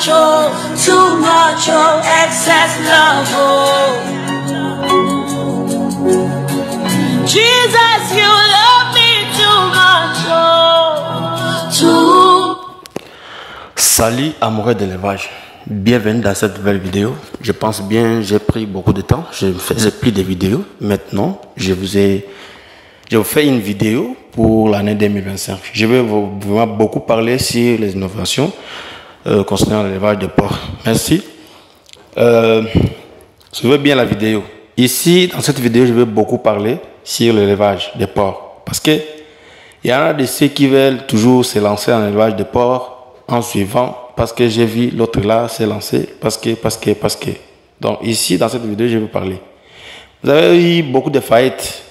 much, oh, excess love, oh. Jesus, you love me too much, oh. Salut amoureux de l'élevage, bienvenue dans cette nouvelle vidéo. Je pense bien, j'ai pris beaucoup de temps, je ne faisais plus de vidéos. Maintenant, je vous fais une vidéo pour l'année 2025. Je vais vraiment beaucoup parler sur les innovations concernant l'élevage de porcs. Merci. Suivez bien la vidéo. Ici, dans cette vidéo, je vais beaucoup parler sur l'élevage des porcs. Parce que il y en a de ceux qui veulent toujours se lancer en élevage de porcs en suivant, parce que j'ai vu l'autre là se lancer, parce que. Donc ici, dans cette vidéo, je vais vous parler. Vous avez eu beaucoup de faillites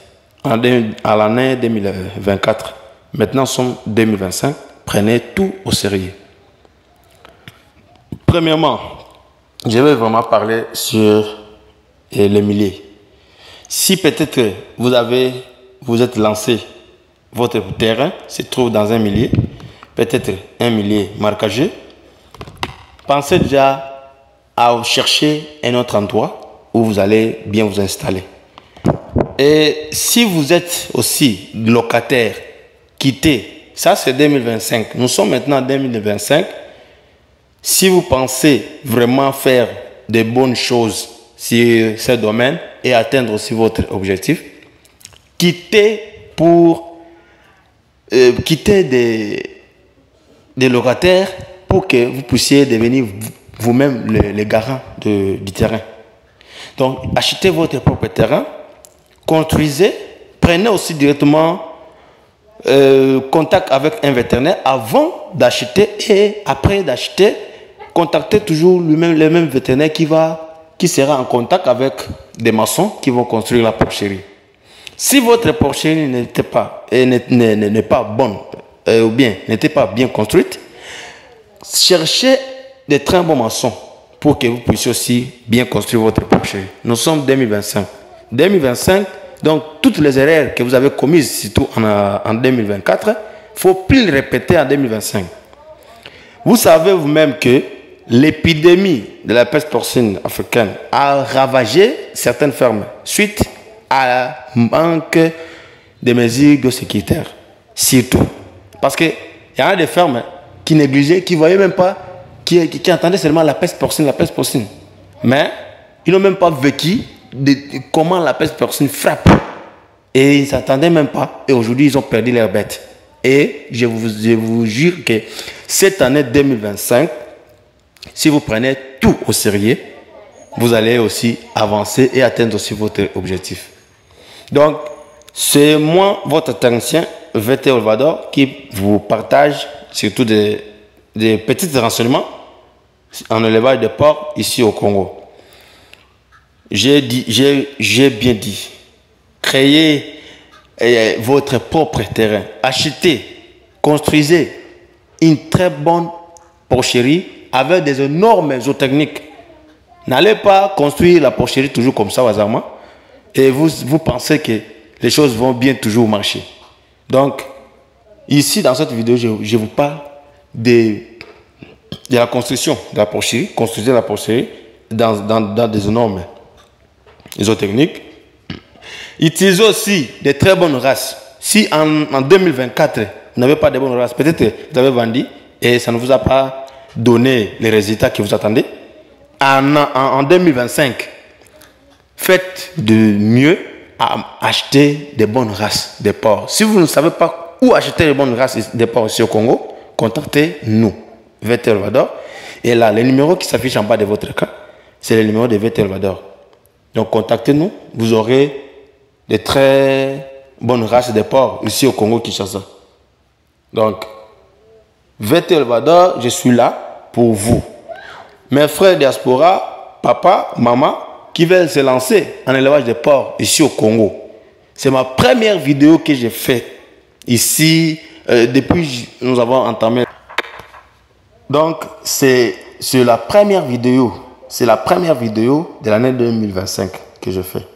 à l'année 2024. Maintenant, nous sommes 2025. Prenez tout au sérieux. Premièrement, je vais vraiment parler sur le millier. Si peut-être vous êtes lancé, votre terrain se trouve dans un millier, peut-être un millier marquagé, pensez déjà à chercher un autre endroit où vous allez bien vous installer. Et si vous êtes aussi locataire, quittez, ça c'est 2025, nous sommes maintenant en 2025. Si vous pensez vraiment faire de bonnes choses sur ce domaine et atteindre aussi votre objectif, quittez des locataires pour que vous puissiez devenir vous-même les garants du terrain. Donc, achetez votre propre terrain, construisez, prenez aussi directement contact avec un vétérinaire avant d'acheter, et après d'acheter, contactez toujours le même vétérinaire qui sera en contact avec des maçons qui vont construire la porcherie. Si votre porcherie n'est pas bonne, ou bien n'était pas bien construite, cherchez des très bons maçons pour que vous puissiez aussi bien construire votre porcherie. Nous sommes 2025. 2025, donc toutes les erreurs que vous avez commises, surtout en 2024, il ne faut plus les répéter en 2025. Vous savez vous-même que l'épidémie de la peste porcine africaine a ravagé certaines fermes suite à un manque de mesures biosécuritaires. Surtout. Parce qu'il y en a des fermes qui négligeaient, qui ne voyaient même pas, qui entendaient seulement la peste porcine. Mais ils n'ont même pas vécu comment la peste porcine frappe. Et ils ne s'attendaient même pas. Et aujourd'hui, ils ont perdu leurs bêtes. Et je vous jure que cette année 2025, si vous prenez tout au sérieux, vous allez aussi avancer et atteindre aussi votre objectif. Donc, c'est moi, votre technicien, VT Olvador, qui vous partage surtout des petits renseignements en élevage de porcs ici au Congo. J'ai bien dit, créez votre propre terrain, achetez, construisez une très bonne porcherie avec des énormes zootechniques. N'allez pas construire la porcherie toujours comme ça au hasard et vous pensez que les choses vont bien toujours marcher. Donc, ici dans cette vidéo, je vous parle de la construction de la porcherie. Construisez la porcherie dans des énormes zootechniques. Utilisez aussi des très bonnes races. Si en 2024, vous n'avez pas de bonnes races, peut-être vous avez vendu et ça ne vous a pas donné les résultats que vous attendez. En 2025, faites de mieux à acheter des bonnes races de porcs. Si vous ne savez pas où acheter les bonnes races de porcs ici au Congo, contactez-nous, VT Olvador. Et là, le numéro qui s'affiche en bas de votre écran, c'est le numéro de VT Olvador. Donc, contactez-nous, vous aurez de très bonnes races de porcs ici au Congo-Kinshasa. Donc, VT Olvador, je suis là pour vous. Mes frères diaspora, papa, maman, qui veulent se lancer en élevage de porcs ici au Congo. C'est ma première vidéo que j'ai faite ici, depuis que nous avons entamé. Donc, c'est la première vidéo. C'est la première vidéo de l'année 2025 que je fais.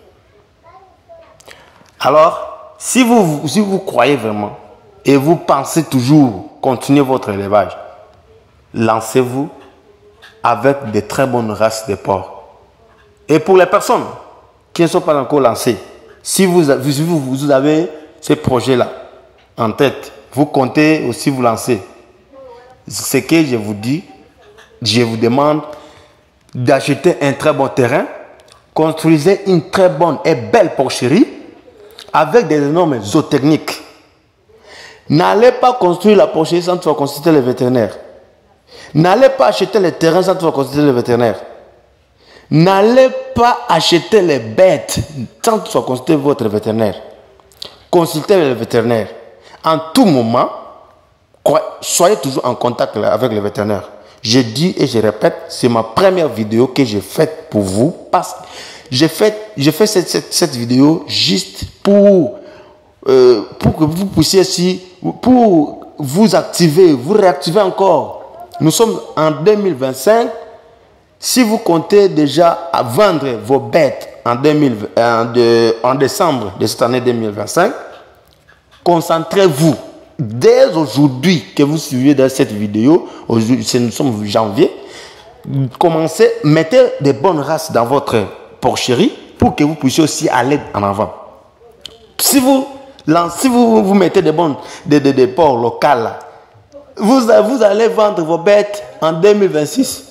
Alors, si vous croyez vraiment et vous pensez toujours continuer votre élevage, lancez-vous avec de très bonnes races de porcs. Et pour les personnes qui ne sont pas encore lancées, si vous avez ce projet-là en tête, vous comptez aussi vous lancer, ce que je vous dis, je vous demande d'acheter un très bon terrain, construisez une très bonne et belle porcherie avec des normes zootechniques. N'allez pas construire la porcherie sans toutefois consulter les vétérinaires. N'allez pas acheter les terrains sans toutefois consulter les vétérinaires. N'allez pas acheter les bêtes sans toutefois consulter votre vétérinaire. Consultez le vétérinaire. En tout moment, soyez toujours en contact avec le vétérinaire. Je dis et je répète, c'est ma première vidéo que j'ai faite pour vous. Parce que j'ai fait cette vidéo juste pour que vous puissiez aussi, pour vous activer, vous réactiver encore. Nous sommes en 2025. Si vous comptez déjà à vendre vos bêtes en décembre de cette année 2025, concentrez-vous. Dès aujourd'hui que vous suivez dans cette vidéo, nous sommes en janvier, commencez, mettez des bonnes races dans votre porcherie pour que vous puissiez aussi aller en avant. Si vous mettez des porcs locaux, vous allez vendre vos bêtes en 2026.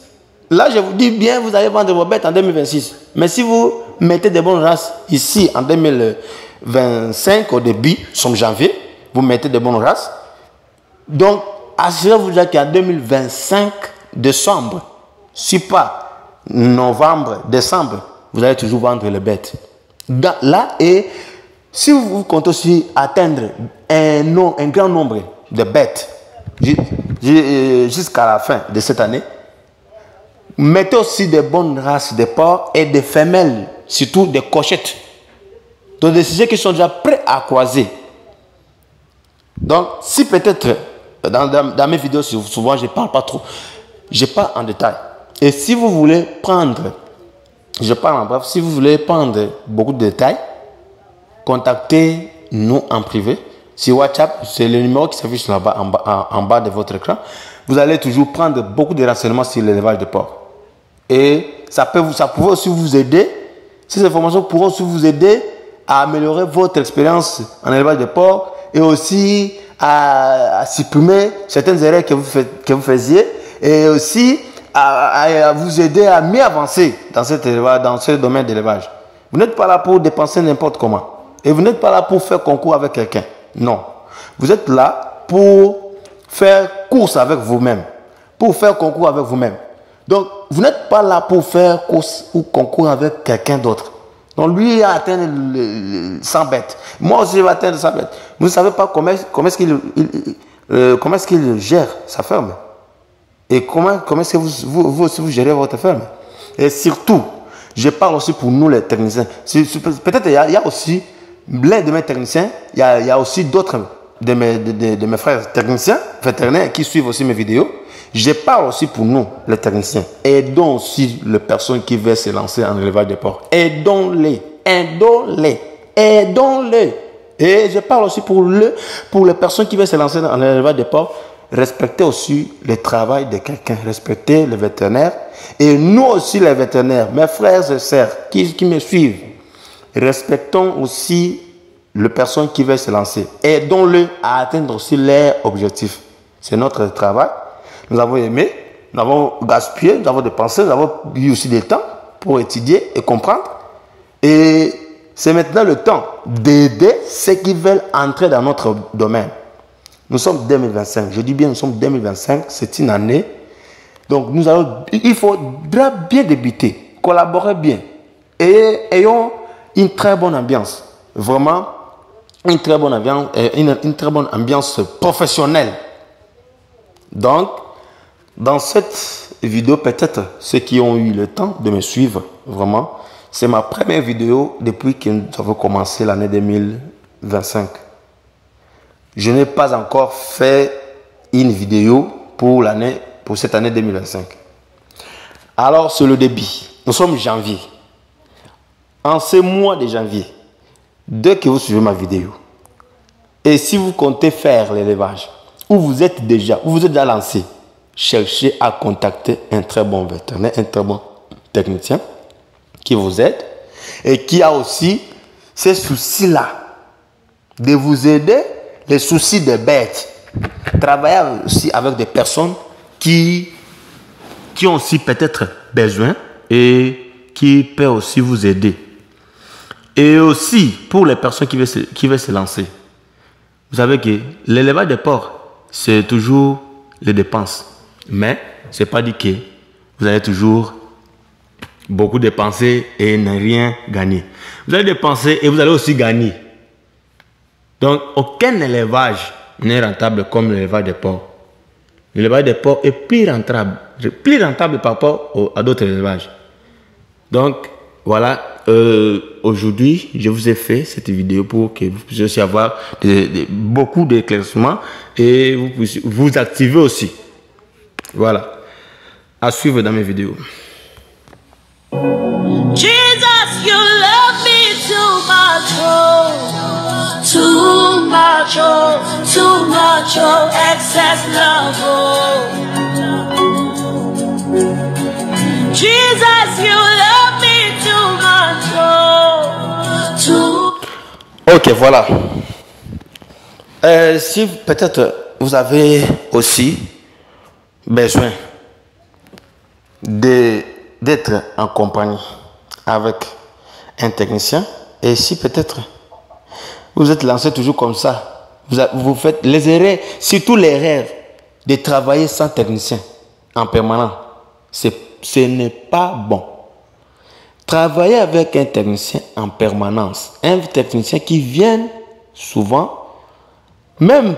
Là, je vous dis bien, vous allez vendre vos bêtes en 2026. Mais si vous mettez des bonnes races ici en 2025, au début, nous sommes janvier, vous mettez des bonnes races. Donc, assurez-vous déjà qu'en 2025, décembre, si pas novembre, décembre, vous allez toujours vendre les bêtes. Là, et si vous comptez aussi atteindre un grand nombre de bêtes jusqu'à la fin de cette année, mettez aussi des bonnes races de porcs et des femelles, surtout des cochettes. Donc des sujets qui sont déjà prêts à croiser. Donc si peut-être, dans mes vidéos, souvent je ne parle pas trop, je parle en détail. Et si vous voulez prendre, je parle en bref, si vous voulez prendre beaucoup de détails, contactez-nous en privé. Sur WhatsApp, c'est le numéro qui s'affiche là-bas en bas de votre écran. Vous allez toujours prendre beaucoup de renseignements sur l'élevage de porcs. Et ça pourrait aussi vous aider, ces informations pourront aussi vous aider à améliorer votre expérience en élevage de porcs et aussi à supprimer certaines erreurs que vous faisiez et aussi à vous aider à mieux avancer dans ce domaine d'élevage. Vous n'êtes pas là pour dépenser n'importe comment. Et vous n'êtes pas là pour faire concours avec quelqu'un. Non. Vous êtes là pour faire course avec vous-même. Pour faire concours avec vous-même. Donc, vous n'êtes pas là pour faire course ou concours avec quelqu'un d'autre. Donc, lui, il a atteint 100 bêtes. Moi aussi, je vais atteindre 100 bêtes. Vous ne savez pas comment est-ce qu'il gère sa ferme. Et comment est-ce que vous aussi vous gérez votre ferme. Et surtout, je parle aussi pour nous les techniciens. Peut-être il y a aussi l'un de mes techniciens, il y a aussi d'autres de mes frères techniciens, vétérinaires qui suivent aussi mes vidéos. Je parle aussi pour nous, les techniciens. Aidons aussi les personnes qui veulent se lancer en élevage de porcs. Aidons-les. Aidons-les. Aidons-les. Et je parle aussi pour les personnes qui veulent se lancer en élevage de porcs. Respectez aussi le travail de quelqu'un. Respectez les vétérinaires. Et nous aussi, les vétérinaires, mes frères et sœurs qui me suivent, respectons aussi les personnes qui veulent se lancer. Aidons-les à atteindre aussi leurs objectifs. C'est notre travail. Nous avons aimé, nous avons gaspillé, nous avons dépensé, nous avons eu aussi du temps pour étudier et comprendre. Et c'est maintenant le temps d'aider ceux qui veulent entrer dans notre domaine. Nous sommes 2025. Je dis bien, nous sommes 2025. C'est une année. Donc, il faudra bien débuter, collaborer bien. Et ayons une très bonne ambiance. Vraiment, une très bonne ambiance, une très bonne ambiance professionnelle. Donc, dans cette vidéo, peut-être ceux qui ont eu le temps de me suivre, vraiment, c'est ma première vidéo depuis que nous avons commencé l'année 2025. Je n'ai pas encore fait une vidéo pour cette année 2025. Alors, c'est le début. Nous sommes janvier. En ce mois de janvier, dès que vous suivez ma vidéo, et si vous comptez faire l'élevage, où vous êtes déjà lancé, cherchez à contacter un très bon vétérinaire, un très bon technicien qui vous aide et qui a aussi ces soucis-là de vous aider, les soucis des bêtes. Travaillez aussi avec des personnes qui ont aussi peut-être besoin et qui peuvent aussi vous aider. Et aussi, pour les personnes qui veulent se lancer, vous savez que l'élevage des porcs, c'est toujours les dépenses. Mais ce n'est pas dit que vous allez toujours beaucoup dépenser et ne rien gagner. Vous allez dépenser et vous allez aussi gagner. Donc, aucun élevage n'est rentable comme l'élevage des porcs. L'élevage des porcs est plus rentable par rapport à d'autres élevages. Donc, voilà, aujourd'hui, je vous ai fait cette vidéo pour que vous puissiez aussi avoir beaucoup d'éclaircissements et vous puissiez vous activer aussi. Voilà. À suivre dans mes vidéos. Jesus, you love me too much, oh, too much, oh, too much, oh, excess love, oh. Jesus, you love me too much, oh, too. Ok, voilà. Si peut-être vous avez aussi besoin d'être en compagnie avec un technicien, et si peut-être vous êtes lancé toujours comme ça, vous faites les erreurs, surtout l'erreur de travailler sans technicien en permanent, ce n'est pas bon. Travailler avec un technicien en permanence, un technicien qui vient souvent, même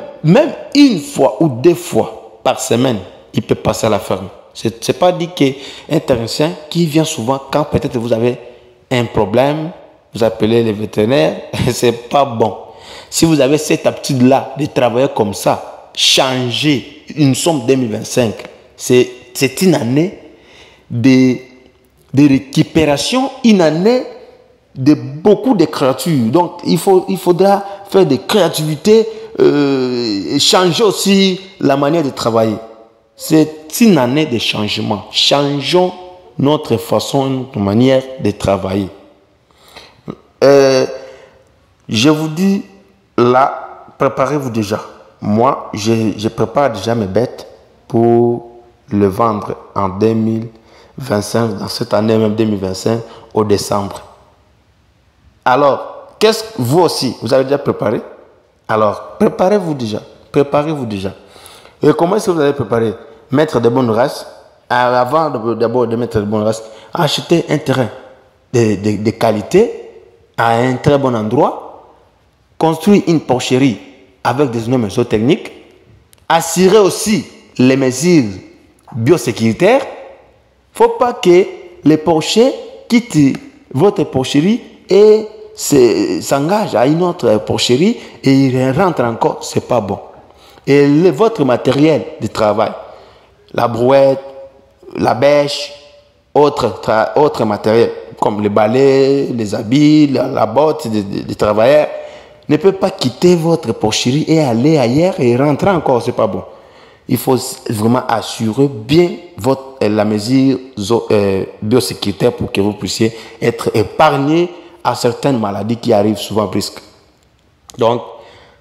une fois ou 2 fois par semaine, il peut passer à la ferme. Ce n'est pas dit qu'un technicien qui vient souvent quand peut-être vous avez un problème, vous appelez les vétérinaires, ce n'est pas bon. Si vous avez cette habitude-là de travailler comme ça, changer. Nous sommes 2025. C'est une année de récupération, une année de beaucoup de créatures. Donc, il faudra faire des créativités, changer aussi la manière de travailler. C'est une année de changement. Changeons notre façon, notre manière de travailler. Je vous dis là, préparez-vous déjà. Moi, je prépare déjà mes bêtes pour le vendre en 2025, dans cette année même 2025, au décembre. Alors, qu'est-ce que vous aussi, vous avez déjà préparé? Alors, préparez-vous déjà. Préparez-vous déjà. Et comment est-ce que vous allez préparer? Mettre de bonnes races. Avant d'abord de mettre de bonnes races, acheter un terrain de qualité à un très bon endroit. Construire une porcherie avec des normes techniques. Assurer aussi les mesures biosécuritaires. Il ne faut pas que les porchers quittent votre porcherie et s'engagent à une autre porcherie et ils rentrent encore. Ce n'est pas bon. Et votre matériel de travail, la brouette, la bêche, autres matériels comme les balais, les habits, la botte des travailleurs, ne peut pas quitter votre porcherie et aller ailleurs et rentrer encore, ce n'est pas bon. Il faut vraiment assurer bien la mesure biosécuritaire pour que vous puissiez être épargné à certaines maladies qui arrivent souvent brusques. Donc,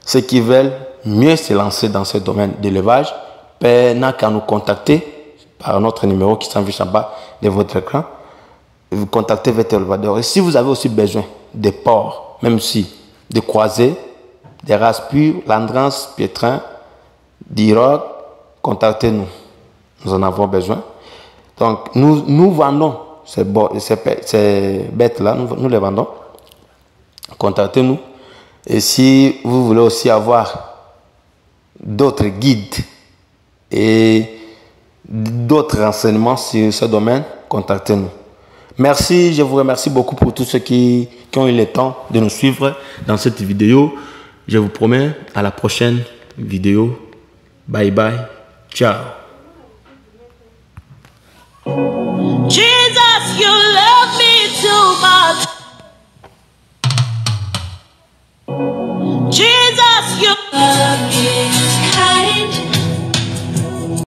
ceux qui veulent mieux se lancer dans ce domaine d'élevage, n'a qu'à nous contacter par notre numéro qui s'affiche en bas de votre écran. Vous contactez votre éleveur. Et si vous avez aussi besoin de porcs, même si de croisés, des races pures, Landrans, Piétrin, d'Iroc, contactez-nous. Nous en avons besoin. Donc, nous vendons ces bêtes-là, nous les vendons. Contactez-nous. Et si vous voulez aussi avoir d'autres guides et d'autres renseignements sur ce domaine, contactez-nous. Merci, je vous remercie beaucoup pour tous ceux qui ont eu le temps de nous suivre dans cette vidéo. Je vous promets à la prochaine vidéo. Bye bye. Ciao. Jesus, you love me too much. Jesus, you